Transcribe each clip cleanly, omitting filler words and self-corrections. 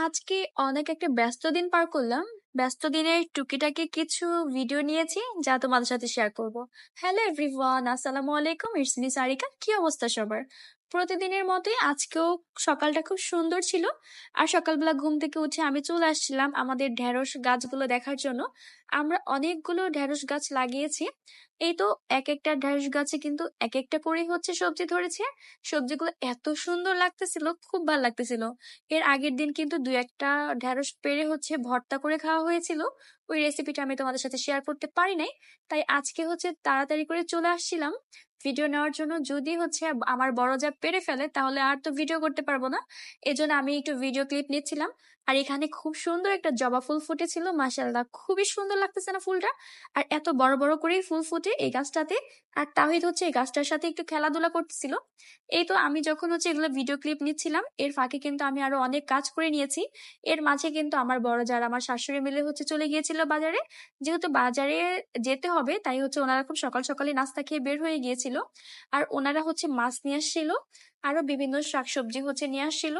আজকে অনেক একটা ব্যস্ত দিন পার করলাম। ব্যস্ত দিনের টুকিটাকি কিছু ভিডিও নিয়েছি যা তোমাদের সাথে শেয়ার করব। হ্যালো এভরিওয়ান, আসসালামু আলাইকুম, ইটস মি সারিকা। কি অবস্থা সবার? প্রতিদিনের মতোই আজকেও সকালটা খুব সুন্দর ছিল। আর সকালবেলা ঘুম থেকে উঠে আমি চলে আসছিলাম আমাদের ঢেঁড়স গাছগুলো দেখার জন্য। আমরা অনেকগুলো ঢেঁড়স গাছ লাগিয়েছি। এই তো এক একটা ঢেঁড়স গাছে কিন্তু এক একটা করেই হচ্ছে সবজি ধরেছে। সবজিগুলো এত সুন্দর লাগতেছিল, খুব ভালো লাগতেছিল। এর আগের দিন কিন্তু দুই একটা ঢেঁড়স পেড়ে হচ্ছে ভর্তা করে খাওয়া হয়েছিল। ওই রেসিপিটা আমি তোমাদের সাথে শেয়ার করতে পারি নাই। তাই আজকে হচ্ছে তাড়াতাড়ি করে চলে আসছিলাম ভিডিও নেওয়ার জন্য। যদি হচ্ছে আমার বড় যা পেরে ফেলে তাহলে আর তো ভিডিও করতে পারবো না। এজন্য আমি একটু ভিডিও ক্লিপ নিচ্ছিলাম। আর এখানে খুব সুন্দর একটা জবা ফুল ফুটেছিল, মাশাআল্লাহ, খুবই সুন্দর লাগতেছে না ফুলটা? আর এত বড় বড় করেই ফুল ফুটে এই গাছটাতে। আর তাহিদ হচ্ছে এই গাছটার সাথে একটু খেলাধুলা করতেছিল। এই তো আমি যখন হচ্ছে এগুলো ভিডিও ক্লিপ নিচ্ছিলাম, এর ফাঁকে কিন্তু আমি আরো অনেক কাজ করে নিয়েছি। এর মাঝে কিন্তু আমার বড় যারা আমার শাশুড়ি মিলে হচ্ছে চলে গিয়েছিল বাজারে। যেহেতু বাজারে যেতে হবে তাই হচ্ছে ওনারা খুব সকাল সকালে নাস্তা খেয়ে বের হয়ে গিয়েছিল। আর ওনারা হচ্ছে মাছ নিয়ে আসছিল, আরো বিভিন্ন শাকসবজি হচ্ছে নিয়ে আসছিল।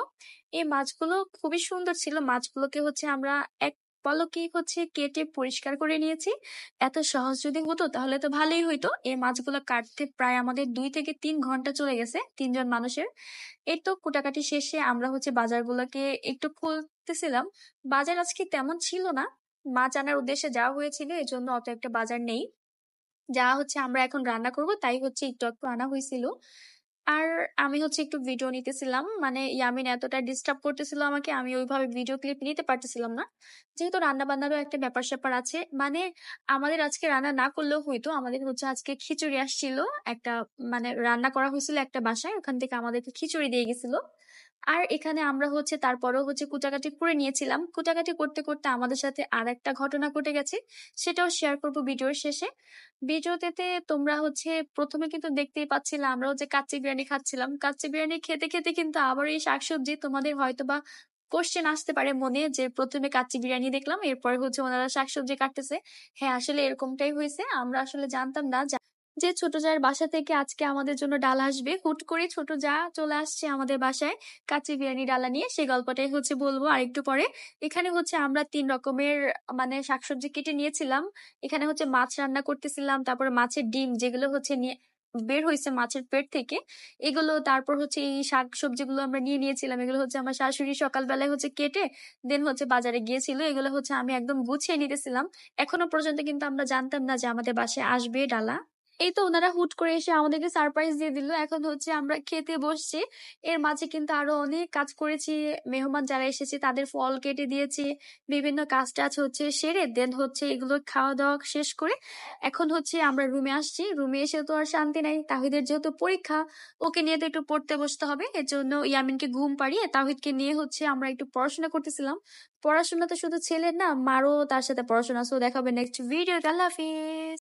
এই মাছগুলো খুবই সুন্দর ছিল। মাছগুলোকে হচ্ছে আমরা এক পলকেই হচ্ছে কেটে পরিষ্কার করে নিয়েছি। এত সহজ যদি হতো তাহলে তো ভালোই হইতো। এই মাছগুলো কাটতে প্রায় আমাদের 2 থেকে 3 ঘন্টা চলে গেছে, তিনজন মানুষের। এই তো কুটাকাটি শেষে আমরা হচ্ছে বাজারগুলোকে একটু খুলতেছিলাম। বাজার আজকে তেমন ছিল না। মাছ আনার উদ্দেশ্যে যাওয়া হয়েছিল, এই জন্য অত একটা বাজার নেই। যা হচ্ছে আমরা এখন রান্না করব তাই হচ্ছে একটু একটু আনা হয়েছিল। আর আমি হচ্ছে একটু ভিডিও নিতেছিলাম, মানে ইয়ামিন এতটা ডিস্টার্ব করতেছিল আমাকে, আমি ওইভাবে ভিডিও ক্লিপ নিতে পারতেছিলাম না। যেহেতু রান্না বান্নারও একটা ব্যাপার স্যাপার আছে, মানে আমাদের আজকে রান্না না করলেও হইতো। আমাদের হচ্ছে আজকে খিচুড়ি আসছিল একটা, মানে রান্না করা হয়েছিল একটা বাসায়, ওখান থেকে আমাদেরকে খিচুড়ি দিয়ে গেছিল। আর এখানে আমরা হচ্ছে তারপরেও হচ্ছে কুটাকাটি করে নিয়েছিলাম। কুটাকাটি করতে করতে আমাদের সাথে আর একটা ঘটনা ঘটে গেছে, সেটাও শেয়ার করব ভিডিওর শেষে। ভিডিওতে তোমরা হচ্ছে প্রথমে কিন্তু দেখতেই পাচ্ছিলাম আমরা হচ্ছে কাচ্চি বিরিয়ানি খাচ্ছিলাম। কাচ্চি বিরিয়ানি খেতে খেতে কিন্তু আবার এই শাকসবজি, তোমাদের হয়তোবা কোশ্চেন আসতে পারে মনে যে প্রথমে কাচ্চি বিরিয়ানি দেখলাম এরপরে হচ্ছে ওনারা শাকসবজি কাটতেছে। হ্যাঁ, আসলে এরকমটাই হয়েছে। আমরা আসলে জানতাম না যে ছোট জায়ের বাসা থেকে আজকে আমাদের জন্য ডাল আসবে। হুট করে ছোট জা চলে আসছে আমাদের বাসায় কাচ্চি বিরিয়ানি ডালা নিয়ে। সেই গল্পটাই হচ্ছে বলবো আরেকটু পরে। এখানে হচ্ছে আমরা 3 রকমের মানে শাকসবজি কেটে নিয়েছিলাম। এখানে হচ্ছে মাছ রান্না করতেছিলাম, তারপরে মাছের ডিম যেগুলো হচ্ছে নিয়ে বের হয়েছে মাছের পেট থেকে, এগুলো। তারপর হচ্ছে এই শাক সবজিগুলো আমরা নিয়ে নিয়েছিলাম। এগুলো হচ্ছে আমার শাশুড়ি সকালবেলায় হচ্ছে কেটে দেন হচ্ছে বাজারে গিয়েছিল। এগুলো হচ্ছে আমি একদম গুছিয়ে নিতেছিলাম। এখনো পর্যন্ত কিন্তু আমরা জানতাম না যে আমাদের বাসায় আসবে ডালা। এই তো ওনারা হুট করে এসে আমাদেরকে সারপ্রাইজ দিয়ে দিল। এখন হচ্ছে আমরা খেতে বসছি। এর মাঝে কিন্তু আরো অনেক কাজ করেছি। মেহমান যারা এসেছে তাদের ফল কেটে দিয়েছি। বিভিন্ন কাজ টাজ হচ্ছে সেরে দেন হচ্ছে এগুলো খাওয়া দাওয়া শেষ করে এখন হচ্ছে আমরা রুমে আসছি। রুমে এসে তো আর শান্তি নাই, তাহিদের যেহেতু পরীক্ষা, ওকে নিয়ে তো একটু পড়তে বসতে হবে। এর জন্য ইয়ামিনকে ঘুম পাড়িয়ে তাহিদকে নিয়ে হচ্ছে আমরা একটু পড়াশোনা করতেছিলাম। পড়াশোনা তো শুধু ছেলের না, মারও তার সাথে পড়াশোনা। সো দেখাবে নেক্সট ভিডিও। আল্লাহ হাফিজ।